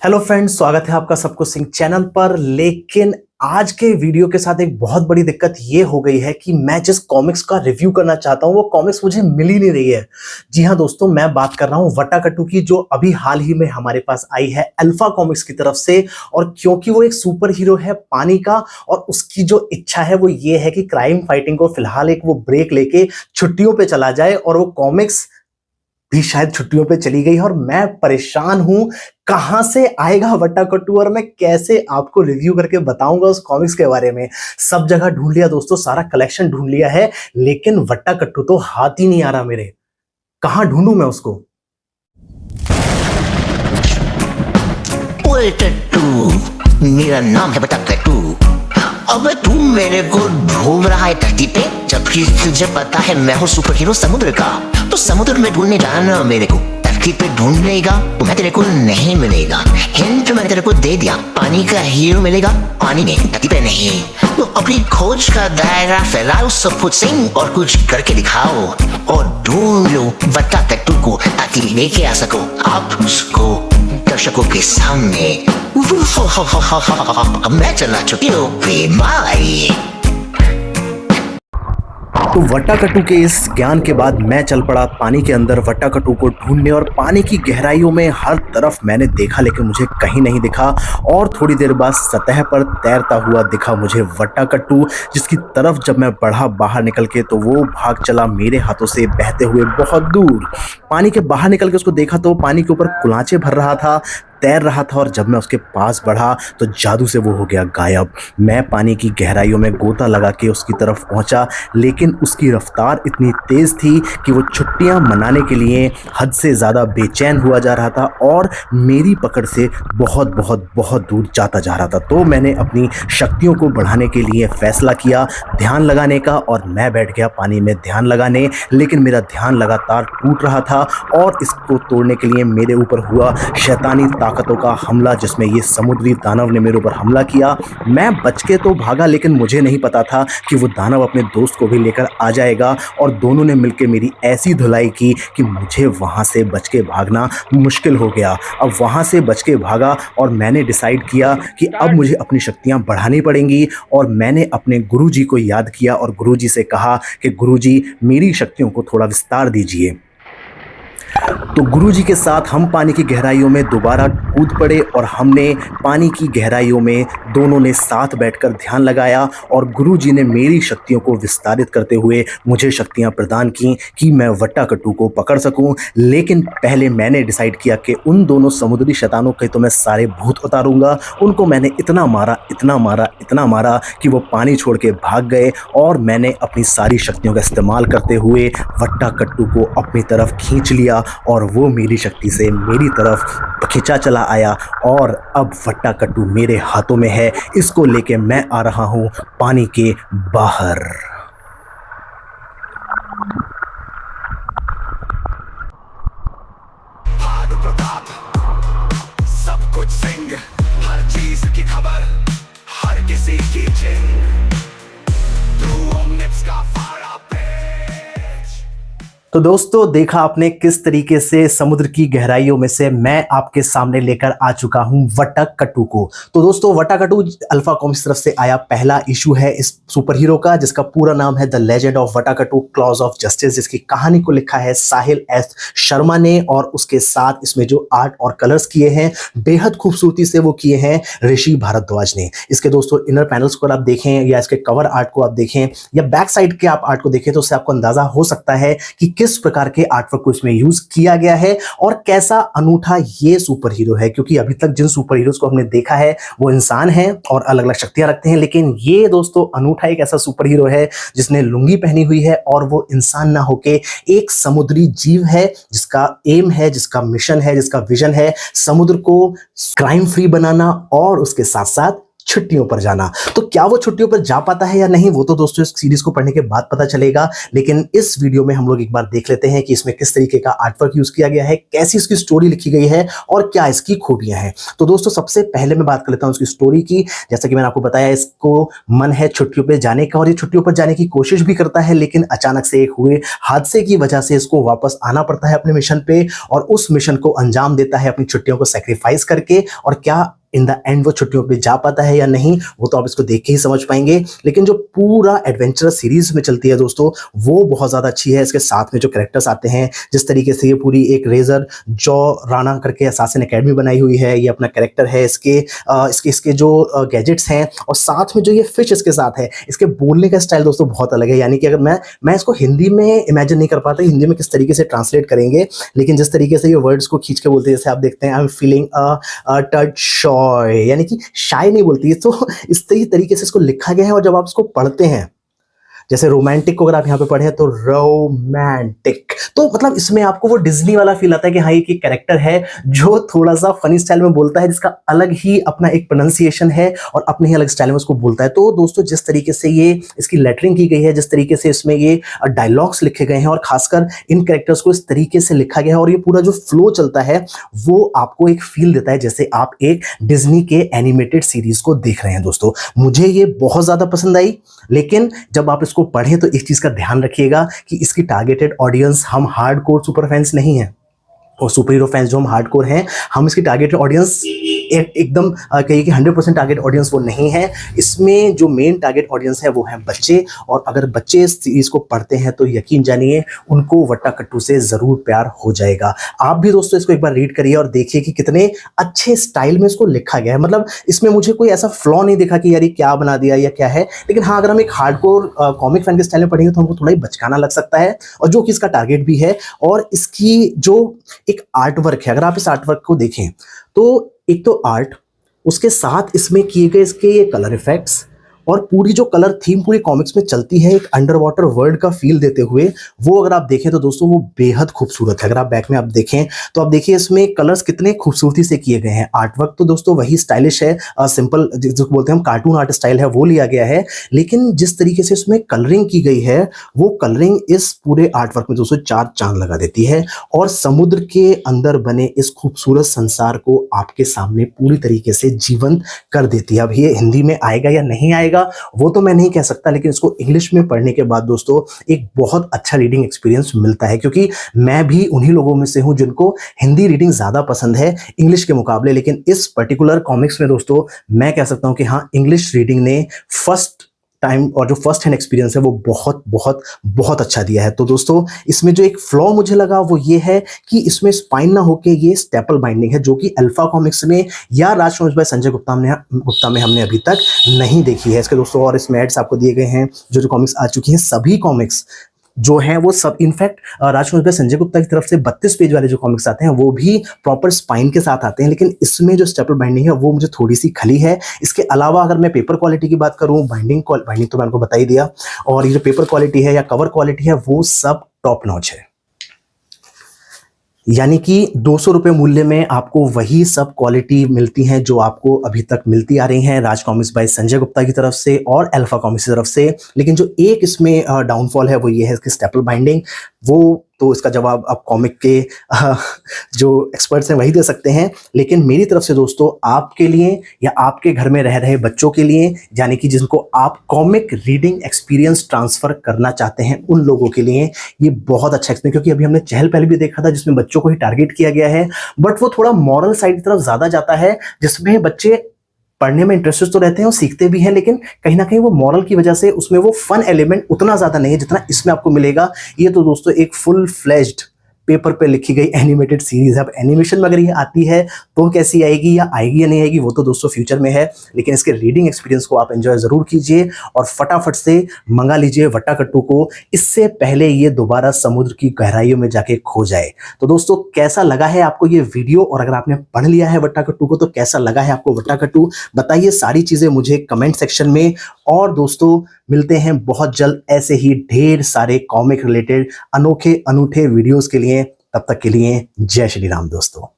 Hello friends, स्वागत है आपका सबको सिंह चैनल पर। लेकिन आज के वीडियो के साथ एक बहुत बड़ी दिक्कत ये हो गई है कि मैं जिस कॉमिक्स का रिव्यू करना चाहता हूं वो कॉमिक्स मुझे मिल ही नहीं रही है। जी हां दोस्तों, मैं बात कर रहा हूं वट्टाकट्टू की, जो अभी हाल ही में हमारे पास आई है अल्फा कॉमिक्स की तरफ से। और क्योंकि वो एक सुपर हीरो है पानी का, और उसकी जो इच्छा है वो ये है कि क्राइम फाइटिंग को फिलहाल एक वो ब्रेक लेके छुट्टियों पे चला जाए, और वो कॉमिक्स भी शायद छुट्टियों पे चली गई है। और मैं परेशान हूं, कहां से आएगा वट्टाकट्टू और मैं कैसे आपको रिव्यू करके बताऊंगा उस कॉमिक्स के बारे में। सब जगह ढूंढ लिया दोस्तों, सारा कलेक्शन ढूंढ लिया है, लेकिन वट्टाकट्टू तो हाथ ही नहीं आ रहा मेरे। कहां ढूंढूं मैं उसको? ओए टट्टू, मेरा नाम है वट्टाकट्टू। अब तू मेरे को ढूंढ रहा है धरती पे, जबकि तुझे पता है मैं हूँ सुपर हीरो समुद्र का। तो समुद्र में ढूंढने जाना मेरे को, धरती पे ढूंढनेगा तो मैं तेरे को नहीं मिलेगा। हिंट मैंने तेरे को दे दिया, पानी का हीरो मिलेगा पानी में, धरती पे नहीं। तो अपनी खोज का दायरा फैलाओ सब कुछ सिंह, और कुछ करके दिखाओ और ढूंढ लो वट्टाकट्टू को, ताकि लेके आ सको आप उसको दर्शकों के सामने। मैं चला चुकी हूँ बेमारी। तो वट्टाकट्टू के इस ज्ञान के बाद मैं चल पड़ा पानी के अंदर वट्टाकट्टू को ढूंढने, और पानी की गहराइयों में हर तरफ मैंने देखा लेकिन मुझे कहीं नहीं दिखा। और थोड़ी देर बाद सतह पर तैरता हुआ दिखा मुझे वट्टाकट्टू, जिसकी तरफ जब मैं बढ़ा बाहर निकल के तो वो भाग चला मेरे हाथों से बहते हुए बहुत दूर। पानी के बाहर निकल के उसको देखा तो पानी के ऊपर कुलांचे भर रहा था, तैर रहा था, और जब मैं उसके पास बढ़ा तो जादू से वो हो गया गायब। मैं पानी की गहराइयों में गोता लगा के उसकी तरफ पहुंचा, लेकिन उसकी रफ्तार इतनी तेज थी कि वो छुट्टियां मनाने के लिए हद से ज़्यादा बेचैन हुआ जा रहा था और मेरी पकड़ से बहुत बहुत बहुत दूर जाता जा रहा था। तो मैंने अपनी शक्तियों को बढ़ाने के लिए फैसला किया ध्यान लगाने का, और मैं बैठ गया पानी में ध्यान लगाने। लेकिन मेरा ध्यान लगातार टूट रहा था, और इसको तोड़ने के लिए मेरे ऊपर हुआ शैतानी ताकतों का हमला, जिसमें ये समुद्री दानव ने मेरे ऊपर हमला किया। मैं बच के तो भागा, लेकिन मुझे नहीं पता था कि वो दानव अपने दोस्त को भी लेकर आ जाएगा, और दोनों ने मिलकर मेरी ऐसी धुलाई की कि मुझे वहाँ से बच के भागना मुश्किल हो गया। अब वहाँ से बच के भागा, और मैंने डिसाइड किया कि अब मुझे अपनी शक्तियाँ बढ़ानी पड़ेंगी। और मैंने अपने गुरुजी को याद किया और गुरुजी से कहा कि गुरुजी, मेरी शक्तियों को थोड़ा विस्तार दीजिए। तो गुरुजी के साथ हम पानी की गहराइयों में दोबारा कूद पड़े, और हमने पानी की गहराइयों में दोनों ने साथ बैठकर ध्यान लगाया, और गुरुजी ने मेरी शक्तियों को विस्तारित करते हुए मुझे शक्तियां प्रदान की कि मैं वट्टाकट्टू को पकड़ सकूं। लेकिन पहले मैंने डिसाइड किया कि उन दोनों समुद्री शैतानों के तो मैं सारे भूत उतारूंगा। उनको मैंने इतना मारा, इतना मारा, इतना मारा कि वो पानी छोड़ के भाग गए, और मैंने अपनी सारी शक्तियों का इस्तेमाल करते हुए वट्टाकट्टू को अपनी तरफ खींच लिया, और वो मेरी शक्ति से मेरी तरफ खिंचा चला आया। और अब वट्टाकट्टू मेरे हाथों में है, इसको लेके मैं आ रहा हूं पानी के बाहर। सब कुछ सिंह, हर चीज की खबर, हर किसी की चिंग, तू ओमनिप्स का फाड़ा पेच। तो दोस्तों, देखा आपने किस तरीके से समुद्र की गहराइयों में से मैं आपके सामने लेकर आ चुका हूं वट्टाकट्टू को। तो दोस्तों, वट्टाकट्टू अल्फा कॉमिक्स तरफ से आया पहला इशू है इस सुपर हीरो का, जिसका पूरा नाम है the legend of Vattakattu claws of justice, जिसकी कहानी को लिखा है साहिल एस शर्मा ने। और उसके साथ इसमें जो आर्ट और कलर्स किए हैं बेहद खूबसूरती से वो किए हैं ऋषि भारद्वाज ने। इसके दोस्तों इनर पैनल्स को आप देखें, या इसके कवर आर्ट को आप देखें, या बैक साइड के आप आर्ट को देखें, तो उससे आपको अंदाजा हो सकता है कि किस प्रकार के आर्टवर्क को इसमें यूज किया गया है और कैसा अनूठा ये सुपर हीरो है। क्योंकि अभी तक जिन सुपर हीरोज को हमने देखा है वो इंसान हैं और अलग अलग शक्तियां रखते हैं, लेकिन ये दोस्तों अनूठा एक ऐसा सुपर हीरो है जिसने लुंगी पहनी हुई है, और वो इंसान ना होके एक समुद्री जीव है, जिसका एम है, जिसका मिशन है, जिसका विजन है समुद्र को क्राइम फ्री बनाना, और उसके साथ साथ छुट्टियों पर जाना। तो क्या वो छुट्टियों पर जा पाता है या नहीं, वो तो दोस्तों इस सीरीज को पढ़ने के बाद पता चलेगा। लेकिन इस वीडियो में हम लोग एक बार देख लेते हैं कि इसमें किस तरीके का आर्टवर्क यूज किया गया है, कैसी इसकी स्टोरी लिखी गई है और क्या इसकी खूबियां हैं। तो दोस्तों सबसे पहले मैं बात कर लेता हूं इसकी स्टोरी की। जैसा कि मैंने आपको बताया, इसको मन है छुट्टियों पर जाने का और ये छुट्टियों पर जाने की कोशिश भी करता है, लेकिन अचानक से एक हुए हादसे की वजह से इसको वापस आना पड़ता है अपने मिशन पे और उस मिशन को अंजाम देता है अपनी छुट्टियों को सेक्रीफाइस करके। और क्या इन द एंड वो छुट्टियों पे जा पाता है या नहीं, वो तो आप इसको देख के ही समझ पाएंगे। लेकिन जो पूरा एडवेंचरस सीरीज में चलती है दोस्तों, वो बहुत ज्यादा अच्छी है। इसके साथ में जो कैरेक्टर्स आते हैं, जिस तरीके से ये पूरी एक रेजर जॉ राणा करके असासिन एकेडमी बनाई हुई है, ये अपना कैरेक्टर है। इसके जो गैजेट्स हैं और साथ में जो ये फिश इसके साथ है, इसके बोलने का स्टाइल दोस्तों बहुत अलग है। यानी कि अगर मैं इसको हिंदी में इमेजिन नहीं कर पाता हिंदी में किस तरीके से ट्रांसलेट करेंगे, लेकिन जिस तरीके से ये वर्ड्स को खींच के बोलते हैं, जैसे आप देखते हैं I am feeling a touch shy, यानी कि शाय नहीं बोलती है। तो इस तरीके से इसको लिखा गया है और जब आप इसको पढ़ते हैं, जैसे रोमांटिक को अगर आप यहाँ पे पढ़े तो रोमांटिक, तो मतलब इसमें आपको वो डिज्नी वाला फील आता है कि हाँ ये कैरेक्टर है जो थोड़ा सा फनी स्टाइल में बोलता है, जिसका अलग ही अपना एक प्रोनाउंसिएशन है और अपने ही अलग स्टाइल में उसको बोलता है। तो दोस्तों जिस तरीके से ये इसकी लेटरिंग की गई है, जिस तरीके से इसमें ये डायलॉग्स लिखे गए हैं और खासकर इन कैरेक्टर्स को इस तरीके से लिखा गया है और ये पूरा जो फ्लो चलता है, वो आपको एक फील देता है जैसे आप एक डिज्नी के एनिमेटेड सीरीज को देख रहे हैं। दोस्तों मुझे ये बहुत ज्यादा पसंद आई, लेकिन जब आप इसको पढ़ें तो एक चीज का ध्यान रखिएगा कि इसकी टारगेटेड ऑडियंस हम हार्डकोर सुपर फैंस नहीं हैं और सुपर हीरो फैंस जो हम हार्डकोर हैं, हम इसकी टारगेटेड ऑडियंस एकदम कहिए कि 100% टारगेट ऑडियंस वो नहीं है। इसमें जो मेन टारगेट ऑडियंस है वो है बच्चे, और अगर बच्चे इस सीरीज को पढ़ते हैं तो यकीन जानिए उनको वट्टा कट्टू से जरूर प्यार हो जाएगा। आप भी दोस्तों इसको एक बार रीड करिए और देखिए कि कितने अच्छे स्टाइल में इसको लिखा गया है। मतलब इसमें मुझे कोई ऐसा फ्लॉ नहीं दिखा कि यार ये क्या बना दिया या क्या है। लेकिन हाँ, अगर हम एक हार्डकोर कॉमिक फैन के स्टाइल में पढ़ेंगे तो हमको थोड़ा ही बचकाना लग सकता है, और जो कि इसका टारगेट भी है। और इसकी जो एक आर्ट वर्क है, अगर आप इस आर्ट वर्क को देखें तो एक तो आर्ट, उसके साथ इसमें किए गए इसके ये कलर इफेक्ट्स और पूरी जो कलर थीम पूरी कॉमिक्स में चलती है एक अंडर वाटर वर्ल्ड का फील देते हुए, वो अगर आप देखें तो दोस्तों वो बेहद खूबसूरत है। अगर आप बैक में आप देखें तो आप देखिए इसमें कलर्स कितने खूबसूरती से किए गए हैं। आर्टवर्क तो दोस्तों वही स्टाइलिश है, सिंपल जो बोलते हैं हम कार्टून आर्ट स्टाइल है वो लिया गया है, लेकिन जिस तरीके से इसमें कलरिंग की गई है वो कलरिंग इस पूरे आर्टवर्क में दोस्तों 4 चांद लगा देती है और समुद्र के अंदर बने इस खूबसूरत संसार को आपके सामने पूरी तरीके से जीवंत कर देती है। अब ये हिंदी में आएगा या नहीं आएगा वो तो मैं नहीं कह सकता, लेकिन इसको इंग्लिश में पढ़ने के बाद दोस्तों एक बहुत अच्छा रीडिंग एक्सपीरियंस मिलता है, क्योंकि मैं भी उन्हीं लोगों में से हूं जिनको हिंदी रीडिंग ज्यादा पसंद है इंग्लिश के मुकाबले। लेकिन इस पर्टिकुलर कॉमिक्स में दोस्तों मैं कह सकता हूं कि हाँ, इंग्लिश रीडिंग ने फर्स्ट टाइम और जो फर्स्ट हैंड एक्सपीरियंस है वो बहुत बहुत बहुत अच्छा दिया है। तो दोस्तों इसमें जो एक फ्लॉ मुझे लगा वो ये है कि इसमें स्पाइन ना होके ये स्टेपल बाइंडिंग है, जो कि अल्फा कॉमिक्स में या राजवंश भाई संजय गुप्ता में हमने अभी तक नहीं देखी है। इसके दोस्तों और इसमें एड्स आपको दिए गए हैं, जो कॉमिक्स आ चुकी हैं सभी कॉमिक्स जो है वो सब, इनफैक्ट राजवंश भाई संजय गुप्ता की तरफ से 32 पेज वाले जो कॉमिक्स आते हैं वो भी प्रॉपर स्पाइन के साथ आते हैं, लेकिन इसमें जो स्टेपल बाइंडिंग है वो मुझे थोड़ी सी खली है। इसके अलावा अगर मैं पेपर क्वालिटी की बात करूं, बाइंडिंग तो मैंने आपको बता ही दिया, और ये जो पेपर क्वालिटी है या कवर क्वालिटी है वो सब टॉप नॉच है। यानी कि 200 रुपये मूल्य में आपको वही सब क्वालिटी मिलती हैं जो आपको अभी तक मिलती आ रही हैं राज कॉमिक्स बाय संजय गुप्ता की तरफ से और अल्फा कॉमिक्स की तरफ से। लेकिन जो एक इसमें डाउनफॉल है वो ये है इसकी स्टेपल बाइंडिंग। वो तो इसका जवाब आप कॉमिक के जो एक्सपर्ट्स हैं वही दे सकते हैं, लेकिन मेरी तरफ से दोस्तों आपके लिए या आपके घर में रह रहे बच्चों के लिए, यानी कि जिनको आप कॉमिक रीडिंग एक्सपीरियंस ट्रांसफर करना चाहते हैं, उन लोगों के लिए ये बहुत अच्छा एक्सपीरियंस, क्योंकि अभी हमने चहल पहल भी देखा था जिसमें बच्चों को ही टारगेट किया गया है, बट वो थोड़ा मॉरल साइड की तरफ ज्यादा जाता है, जिसमें बच्चे पढ़ने में इंटरेस्टेड तो रहते हैं और सीखते भी हैं, लेकिन कहीं ना कहीं वो मॉरल की वजह से उसमें वो फन एलिमेंट उतना ज्यादा नहीं है जितना इसमें आपको मिलेगा। ये तो दोस्तों एक फुल फ्लेज्ड पेपर पे लिखी गई एनिमेटेड सीरीज है। अब एनिमेशन में अगर ये आती है तो कैसी आएगी या नहीं आएगी वो तो दोस्तों फ्यूचर में है, लेकिन इसके रीडिंग एक्सपीरियंस को आप एंजॉय जरूर कीजिए और फटाफट से मंगा लीजिए वट्टा कट्टू को, इससे पहले ये दोबारा समुद्र की गहराइयों में जाके खो जाए। तो दोस्तों कैसा लगा है आपको ये वीडियो, और अगर आपने पढ़ लिया है वट्टा कट्टू को तो कैसा लगा है आपको वट्टा कट्टू, बताइए सारी चीजें मुझे कमेंट सेक्शन में। और दोस्तों मिलते हैं बहुत जल्द ऐसे ही ढेर सारे कॉमिक रिलेटेड अनोखे अनूठे वीडियोस के लिए। तब तक के लिए जय श्री राम दोस्तों।